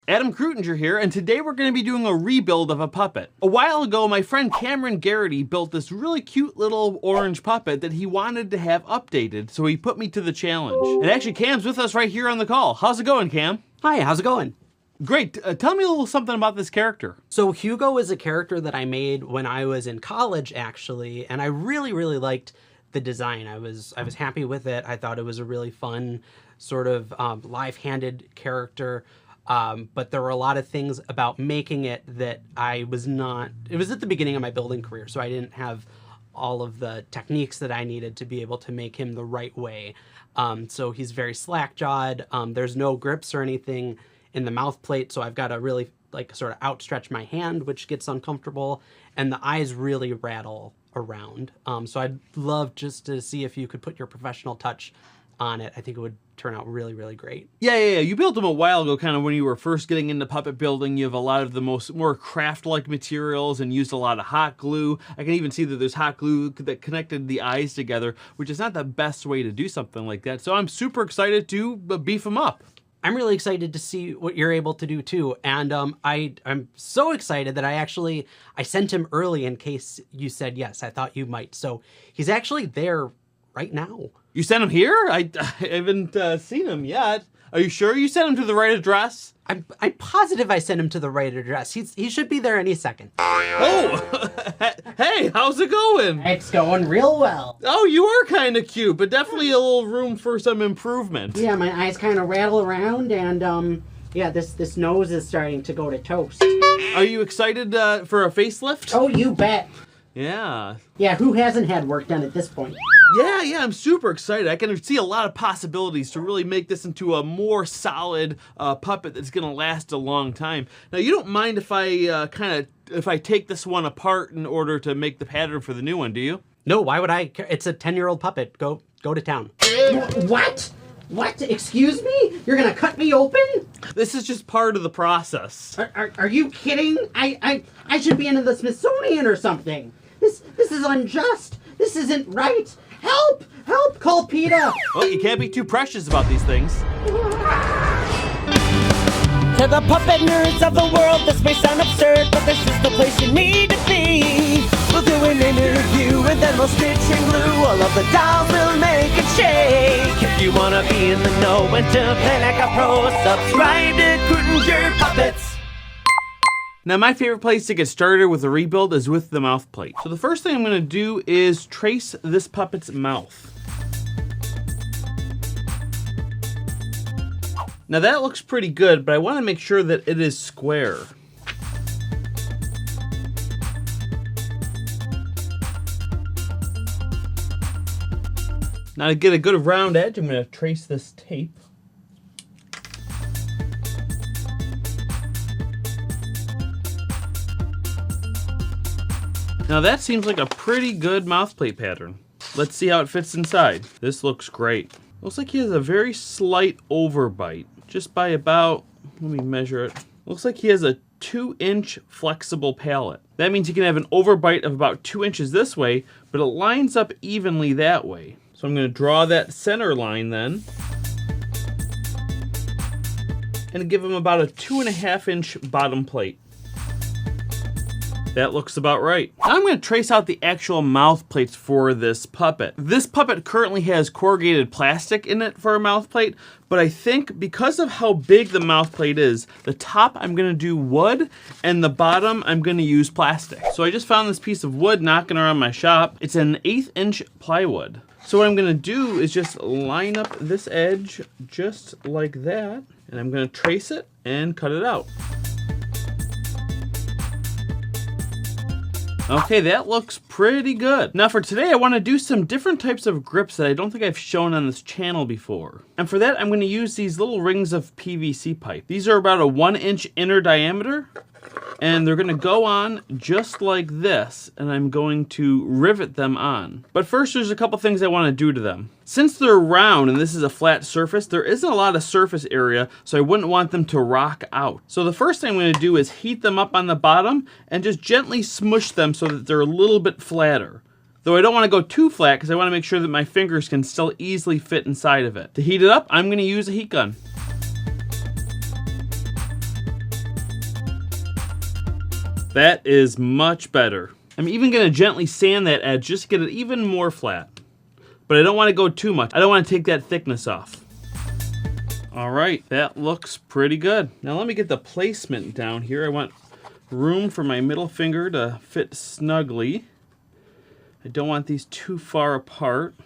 Adam Krutinger here, and today we're going to be doing a rebuild of a puppet. A while ago, my friend Cameron Garrity built this really cute little orange puppet that he wanted to have updated, so he put me to the challenge. And actually, Cam's with us right here on the call. How's it going, Cam? Hi, how's it going? Great. Tell me a little something about this character. So Hugo is a character that I made when I was in college, actually, and I really liked the design. I was happy with it. I thought it was a really fun sort of live-handed character. But there were a lot of things about making it that I was not, it was at the beginning of my building career, so I didn't have all of the techniques that I needed to be able to make him the right way. So he's very slack-jawed. There's no grips or anything in the mouth plate, so I've got to really like sort of outstretch my hand, which gets uncomfortable, and the eyes really rattle around. So I'd love just to see if you could put your professional touch on it. I think it would turn out really great. Yeah. You built them a while ago, kind of when you were first getting into puppet building. You have a lot of the more craft-like materials and used a lot of hot glue. I can even see that there's hot glue that connected the eyes together, which is not the best way to do something like that. So I'm super excited to beef them up. I'm really excited to see what you're able to do too. And I'm so excited that I sent him early in case you said yes. I thought you might. So he's actually there right now. You sent him here? I haven't seen him yet. Are you sure you sent him to the right address? I'm positive I sent him to the right address. He should be there any second. Oh, hey, how's it going? It's going real well. Oh, you are kind of cute, but definitely a little room for some improvement. Yeah, my eyes kind of rattle around, and yeah, this nose is starting to go to toast. Are you excited for a facelift? Oh, you bet. Yeah. Yeah, who hasn't had work done at this point? Yeah, I'm super excited. I can see a lot of possibilities to really make this into a more solid puppet that's going to last a long time. Now, you don't mind if I if I take this one apart in order to make the pattern for the new one, do you? No, why would I? It's a 10-year-old puppet. Go to town. What? What? Excuse me? You're gonna cut me open? This is just part of the process. Are you kidding? I should be in the Smithsonian or something. This is unjust. This isn't right. Help! Help! Call PETA! Well, you can't be too precious about these things. To the puppet nerds of the world, this may sound absurd, but this is the place you need to be. We'll do an interview and then we'll stitch and glue all of the dolls, we'll make it shake. If you wanna be in the know and to play like a pro, subscribe to Krutinger Puppets. Now, my favorite place to get started with a rebuild is with the mouth plate. So the first thing I'm going to do is trace this puppet's mouth. Now that looks pretty good, but I want to make sure that it is square. Now to get a good round edge, I'm going to trace this tape. Now that seems like a pretty good mouthplate pattern. Let's see how it fits inside. This looks great. Looks like he has a very slight overbite, just by about, let me measure it. Looks like he has a 2-inch flexible palate. That means he can have an overbite of about 2 inches this way, but it lines up evenly that way. So I'm gonna draw that center line then, and give him about a 2.5-inch bottom plate. That looks about right. Now I'm going to trace out the actual mouth plates for this puppet. This puppet currently has corrugated plastic in it for a mouth plate, but I think because of how big the mouth plate is, the top I'm going to do wood and the bottom I'm going to use plastic. So I just found this piece of wood knocking around my shop. It's an 1/8-inch plywood. So what I'm going to do is just line up this edge just like that, and I'm going to trace it and cut it out. Okay, that looks pretty good. Now for today, I want to do some different types of grips that I don't think I've shown on this channel before. And for that, I'm going to use these little rings of PVC pipe. These are about a 1-inch inner diameter, and they're going to go on just like this, and I'm going to rivet them on. But first, there's a couple things I want to do to them. Since they're round and this is a flat surface, there isn't a lot of surface area, so I wouldn't want them to rock out. So the first thing I'm going to do is heat them up on the bottom and just gently smush them so that they're a little bit flatter. Though I don't want to go too flat because I want to make sure that my fingers can still easily fit inside of it. To heat it up, I'm going to use a heat gun. That is much better. I'm even going to gently sand that edge just to get it even more flat. But I don't want to go too much. I don't want to take that thickness off. All right, that looks pretty good. Now let me get the placement down here. I want room for my middle finger to fit snugly. I don't want these too far apart.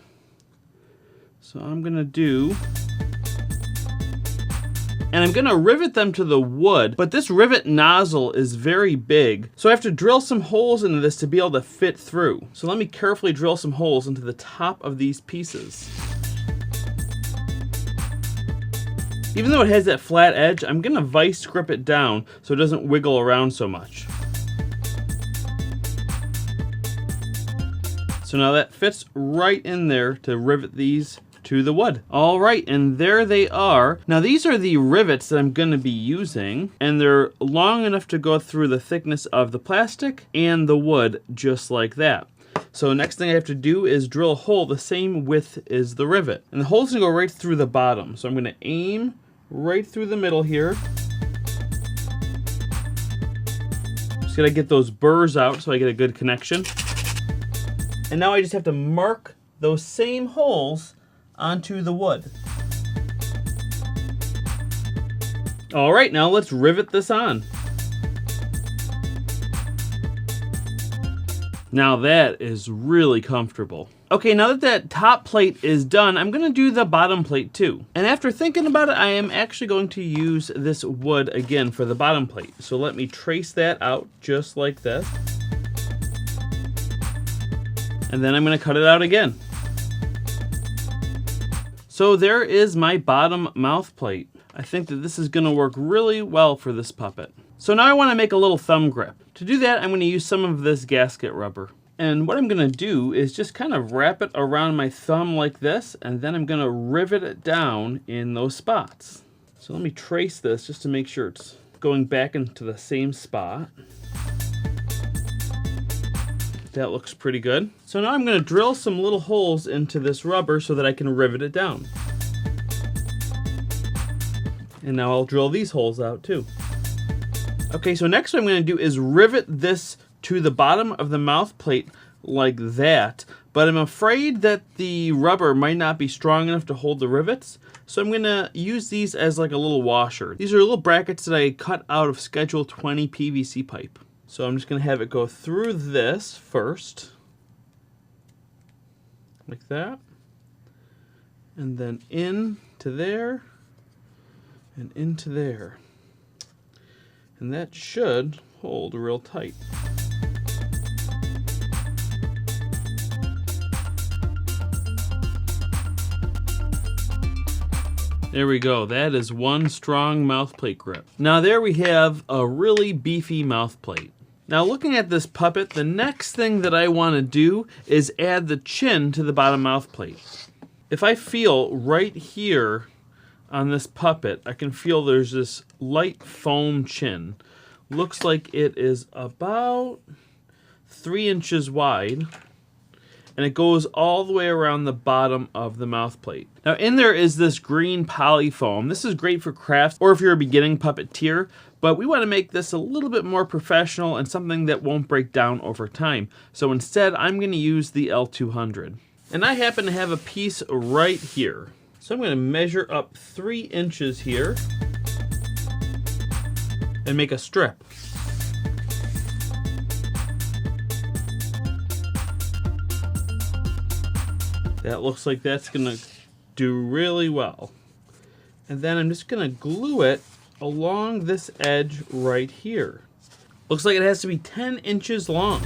So I'm gonna do, and I'm gonna rivet them to the wood, but this rivet nozzle is very big, so I have to drill some holes into this to be able to fit through. So let me carefully drill some holes into the top of these pieces. Even though it has that flat edge, I'm gonna vice grip it down so it doesn't wiggle around so much. So now that fits right in there to rivet these to the wood. All right, and there they are. Now these are the rivets that I'm gonna be using, and they're long enough to go through the thickness of the plastic and the wood, just like that. So next thing I have to do is drill a hole the same width as the rivet. And the hole's gonna go right through the bottom. So I'm gonna aim right through the middle here. Just gotta get those burrs out so I get a good connection. And now I just have to mark those same holes onto the wood. All right, now let's rivet this on. Now that is really comfortable. Okay, now that that top plate is done, I'm gonna do the bottom plate too. And after thinking about it, I am actually going to use this wood again for the bottom plate. So let me trace that out just like this. And then I'm gonna cut it out again. So there is my bottom mouth plate. I think that this is gonna work really well for this puppet. So now I wanna make a little thumb grip. To do that, I'm gonna use some of this gasket rubber. And what I'm gonna do is just kind of wrap it around my thumb like this, and then I'm gonna rivet it down in those spots. So let me trace this just to make sure it's going back into the same spot. That looks pretty good. So now I'm gonna drill some little holes into this rubber so that I can rivet it down. And now I'll drill these holes out too. Okay, so next what I'm gonna do is rivet this to the bottom of the mouth plate like that, but I'm afraid that the rubber might not be strong enough to hold the rivets, so I'm gonna use these as like a little washer. These are little brackets that I cut out of Schedule 20 PVC pipe. So I'm just gonna have it go through this first, like that, and then into there, and into there. And that should hold real tight. There we go. That is one strong mouth plate grip. Now there we have a really beefy mouth plate. Now looking at this puppet, the next thing that I want to do is add the chin to the bottom mouth plate. If I feel right here on this puppet, I can feel there's this light foam chin. Looks like it is about 3 inches wide, and it goes all the way around the bottom of the mouth plate. Now in there is this green poly foam. This is great for crafts or if you're a beginning puppeteer, but we want to make this a little bit more professional and something that won't break down over time. So instead, I'm going to use the L200. And I happen to have a piece right here. So I'm going to measure up 3 inches here and make a strip. That looks like that's gonna do really well. And then I'm just gonna glue it along this edge right here. Looks like it has to be 10 inches long.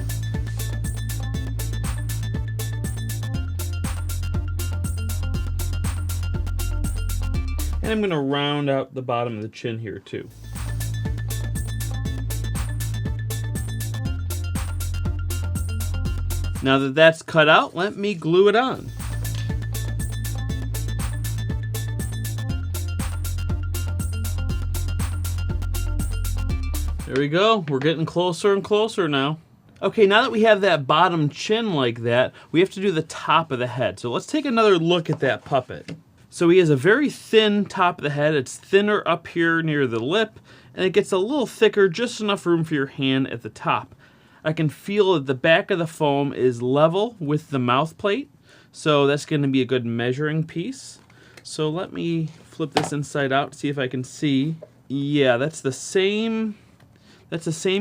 And I'm gonna round out the bottom of the chin here too. Now that that's cut out, let me glue it on. There we go. We're getting closer and closer now. Okay, now that we have that bottom chin like that, we have to do the top of the head. So let's take another look at that puppet. So he has a very thin top of the head. It's thinner up here near the lip, and it gets a little thicker, just enough room for your hand at the top. I can feel that the back of the foam is level with the mouth plate, so that's going to be a good measuring piece. So let me flip this inside out, see if I can see. Yeah, that's the same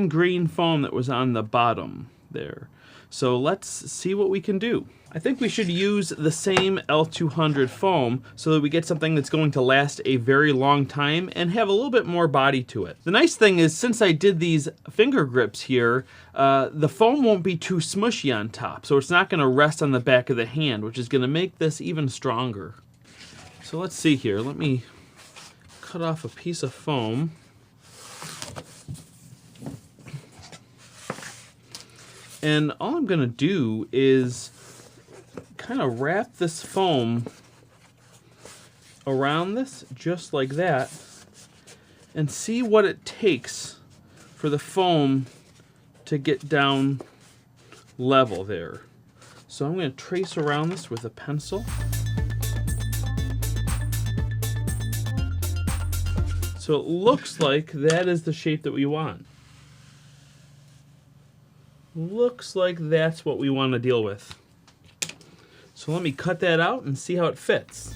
green foam that was on the bottom there. So let's see what we can do. I think we should use the same L200 foam so that we get something that's going to last a very long time and have a little bit more body to it. The nice thing is, since I did these finger grips here, the foam won't be too smushy on top, so it's not going to rest on the back of the hand, which is going to make this even stronger. So let's see here. Let me cut off a piece of foam. And all I'm going to do is kind of wrap this foam around this, just like that, and see what it takes for the foam to get down level there. So I'm going to trace around this with a pencil. So it looks like that is the shape that we want. Looks like that's what we want to deal with. So let me cut that out and see how it fits.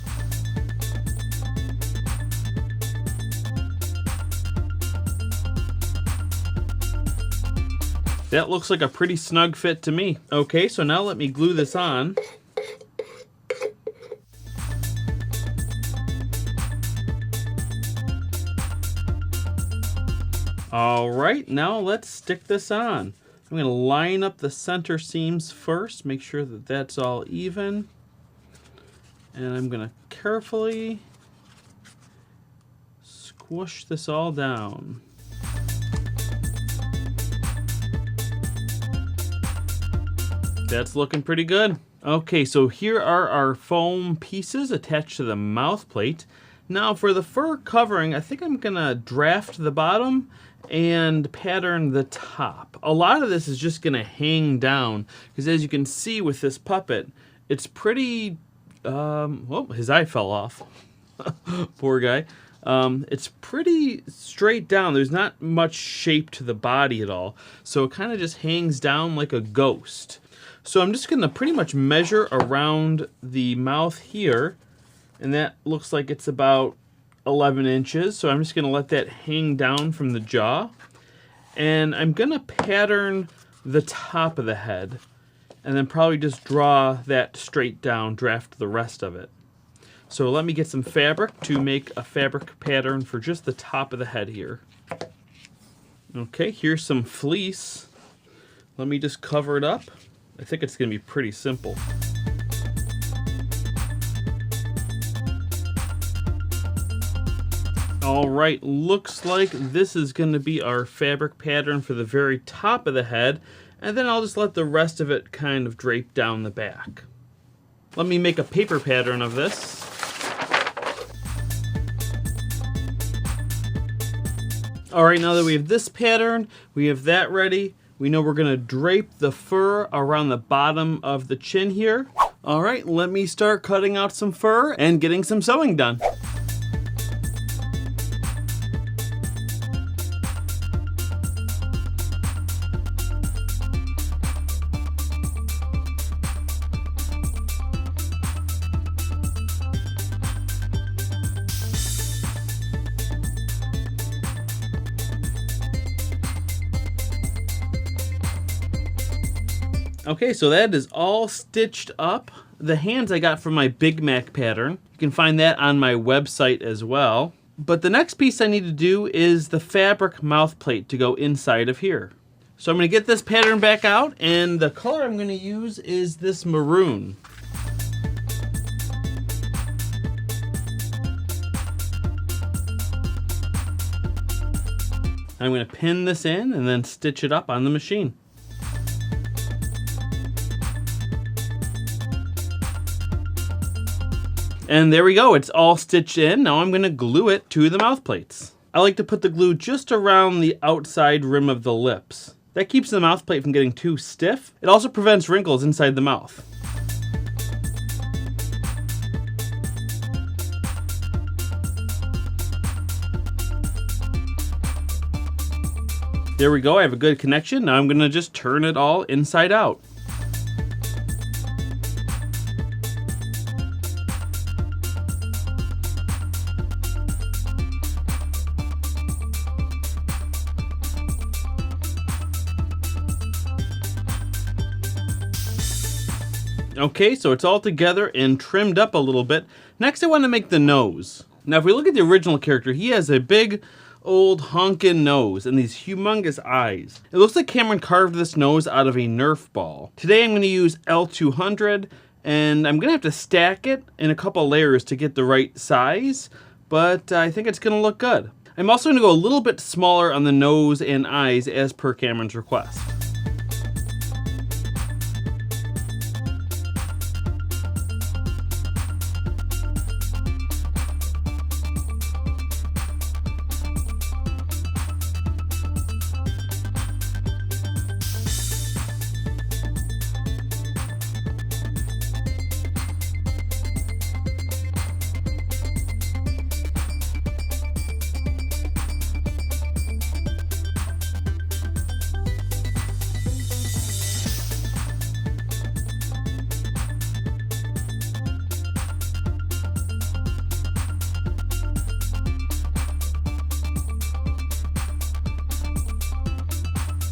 That looks like a pretty snug fit to me. Okay, so now let me glue this on. All right, now let's stick this on. I'm going to line up the center seams first, make sure that that's all even. And I'm going to carefully squish this all down. That's looking pretty good. Okay, so here are our foam pieces attached to the mouth plate. Now for the fur covering, I think I'm going to draft the bottom and pattern the top. A lot of this is just going to hang down because, as you can see with this puppet, it's pretty, oh, his eye fell off. Poor guy. It's pretty straight down. There's not much shape to the body at all. So it kind of just hangs down like a ghost. So I'm just going to pretty much measure around the mouth here, and that looks like it's about 11 inches, so I'm just going to let that hang down from the jaw. And I'm going to pattern the top of the head, and then probably just draw that straight down, draft the rest of it. So let me get some fabric to make a fabric pattern for just the top of the head here. Okay, here's some fleece. Let me just cover it up. I think it's going to be pretty simple. All right, looks like this is going to be our fabric pattern for the very top of the head, and then I'll just let the rest of it kind of drape down the back. Let me make a paper pattern of this. All right, now that we have this pattern, we have that ready. We know we're going to drape the fur around the bottom of the chin here. All right, let me start cutting out some fur and getting some sewing done. Okay, so that is all stitched up. The hands I got from my Big Mac pattern. You can find that on my website as well. But the next piece I need to do is the fabric mouth plate to go inside of here. So I'm going to get this pattern back out, and the color I'm going to use is this maroon. I'm going to pin this in and then stitch it up on the machine. And there we go, it's all stitched in. Now I'm going to glue it to the mouth plates. I like to put the glue just around the outside rim of the lips. That keeps the mouth plate from getting too stiff. It also prevents wrinkles inside the mouth. There we go, I have a good connection. Now I'm gonna just turn it all inside out. Okay, so it's all together and trimmed up a little bit. Next I want to make the nose. Now if we look at the original character, he has a big old honkin' nose and these humongous eyes. It looks like Cameron carved this nose out of a Nerf ball. Today I'm going to use L200 and I'm going to have to stack it in a couple layers to get the right size, but I think it's going to look good. I'm also going to go a little bit smaller on the nose and eyes as per Cameron's request.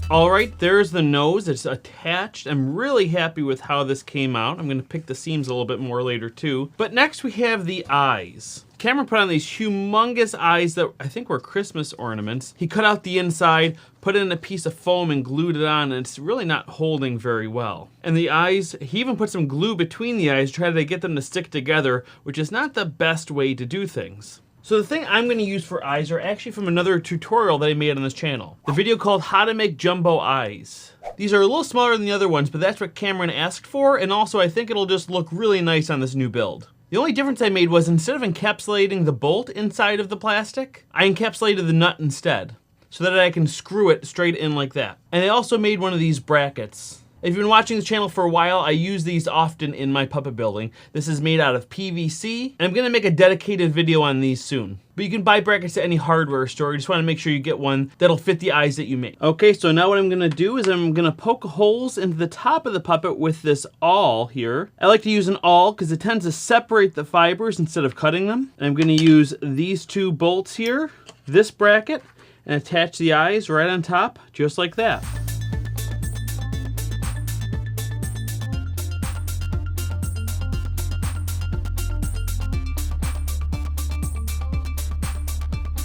All right, there's the nose. It's attached. I'm really happy with how this came out. I'm going to pick the seams a little bit more later too. But next we have the eyes. Cameron put on these humongous eyes that I think were Christmas ornaments. He cut out the inside, put in a piece of foam and glued it on, and it's really not holding very well. And the eyes, he even put some glue between the eyes to try to get them to stick together, which is not the best way to do things. So the thing I'm going to use for eyes are actually from another tutorial that I made on this channel. The video called How to Make Jumbo Eyes. These are a little smaller than the other ones, but that's what Cameron asked for, and also I think it'll just look really nice on this new build. The only difference I made was instead of encapsulating the bolt inside of the plastic, I encapsulated the nut instead, so that I can screw it straight in like that. And I also made one of these brackets. If you've been watching this channel for a while, I use these often in my puppet building. This is made out of PVC, and I'm gonna make a dedicated video on these soon. But you can buy brackets at any hardware store. You just wanna make sure you get one that'll fit the eyes that you make. Okay, so now what I'm gonna do is I'm gonna poke holes into the top of the puppet with this awl here. I like to use an awl because it tends to separate the fibers instead of cutting them. And I'm gonna use these two bolts here, this bracket, and attach the eyes right on top, just like that.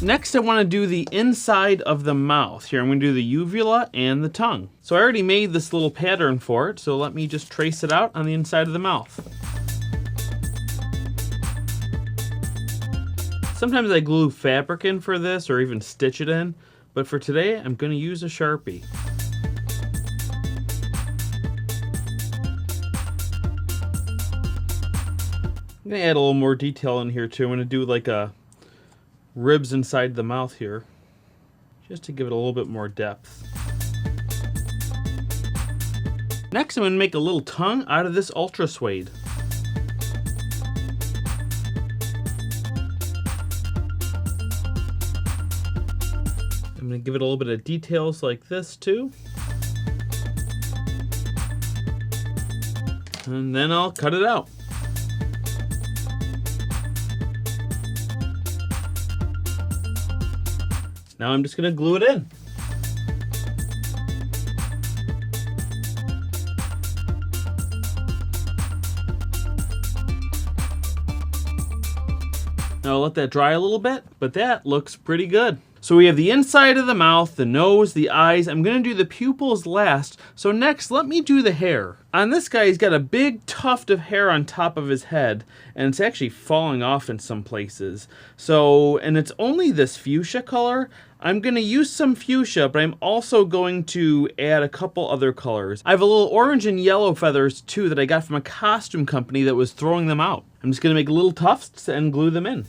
Next, I want to do the inside of the mouth. Here, I'm going to do the uvula and the tongue. So I already made this little pattern for it, so let me just trace it out on the inside of the mouth. Sometimes I glue fabric in for this, or even stitch it in, but for today, I'm going to use a Sharpie. I'm going to add a little more detail in here too. I'm going to do like a ribs inside the mouth here, just to give it a little bit more depth. Next, I'm going to make a little tongue out of this ultra suede. I'm going to give it a little bit of details like this too. And then I'll cut it out. Now I'm just going to glue it in. Now I'll let that dry a little bit, but that looks pretty good. So we have the inside of the mouth, the nose, the eyes. I'm going to do the pupils last. So next, let me do the hair. On this guy, he's got a big tuft of hair on top of his head, and it's actually falling off in some places. So, and it's only this fuchsia color. I'm going to use some fuchsia, but I'm also going to add a couple other colors. I have a little orange and yellow feathers too that I got from a costume company that was throwing them out. I'm just going to make little tufts and glue them in.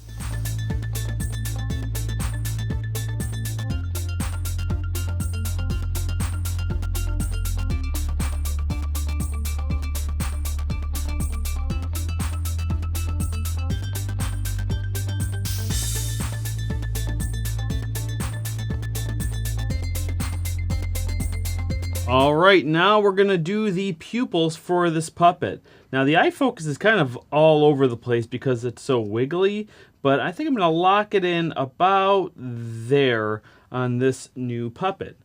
All right, now we're gonna do the pupils for this puppet. Now the eye focus is kind of all over the place because it's so wiggly, but I think I'm gonna lock it in about there on this new puppet.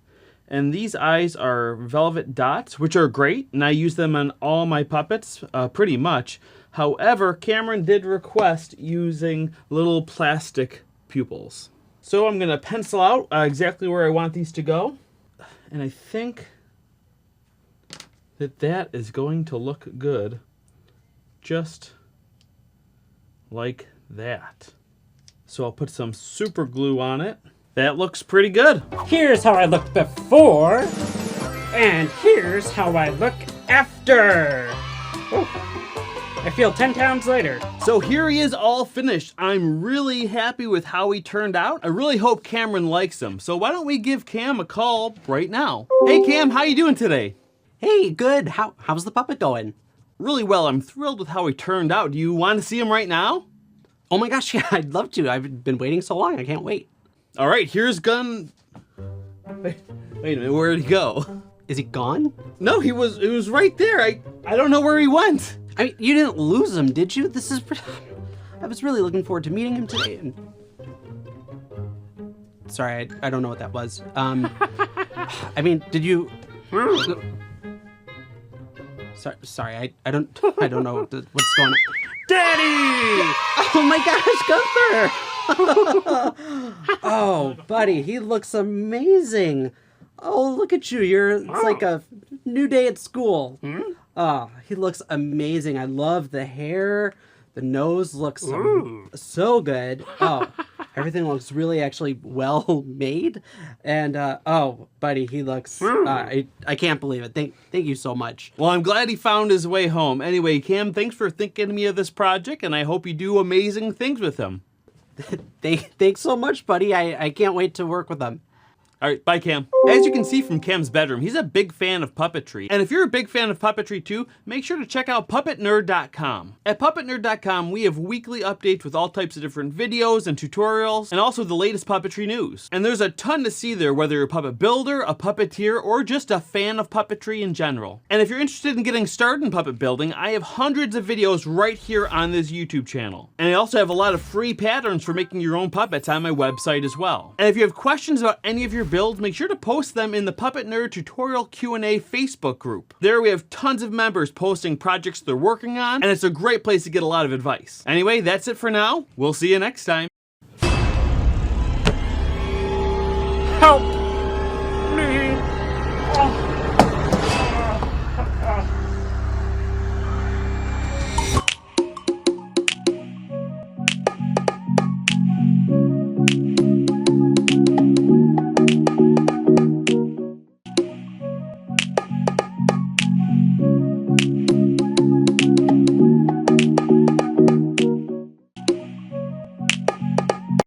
And these eyes are velvet dots, which are great, and I use them on all my puppets pretty much. However, Cameron did request using little plastic pupils. So I'm gonna pencil out exactly where I want these to go. And I think that is going to look good. Just like that. So I'll put some super glue on it. That looks pretty good. Here's how I looked before, and here's how I look after. Oh, I feel 10 pounds lighter. So here he is all finished. I'm really happy with how he turned out. I really hope Cameron likes him. So why don't we give Cam a call right now? Hey Cam, how you doing today? Hey, good. How's the puppet going? Really well. I'm thrilled with how he turned out. Do you want to see him right now? Oh my gosh, yeah, I'd love to. I've been waiting so long. I can't wait. All right, here's Gun. Wait a minute, where'd he go? Is he gone? No, he was right there. I don't know where he went. I mean, you didn't lose him, did you? This is pretty... I was really looking forward to meeting him today. And... Sorry, I don't know what that was. I mean, did you... Sorry, I don't know what's going on. Daddy! Oh my gosh, Gunther! Oh, buddy, he looks amazing. Oh, look at you. It's like a new day at school. Oh, he looks amazing. I love the hair. The nose looks so good. Oh, everything looks really actually well made. And, oh, buddy, he looks, I can't believe it. Thank you so much. Well, I'm glad he found his way home. Anyway, Cam, thanks for thinking of me of this project, and I hope you do amazing things with him. Thanks so much, buddy. I can't wait to work with him. All right, bye, Cam. As you can see from Cam's bedroom, he's a big fan of puppetry. And if you're a big fan of puppetry too, make sure to check out puppetnerd.com. At puppetnerd.com, we have weekly updates with all types of different videos and tutorials, and also the latest puppetry news. And there's a ton to see there, whether you're a puppet builder, a puppeteer, or just a fan of puppetry in general. And if you're interested in getting started in puppet building, I have hundreds of videos right here on this YouTube channel. And I also have a lot of free patterns for making your own puppets on my website as well. And if you have questions about any of your builds, make sure to post them in the Puppet Nerd Tutorial Q&A Facebook group. There we have tons of members posting projects they're working on, and it's a great place to get a lot of advice. Anyway, that's it for now. We'll see you next time. Help!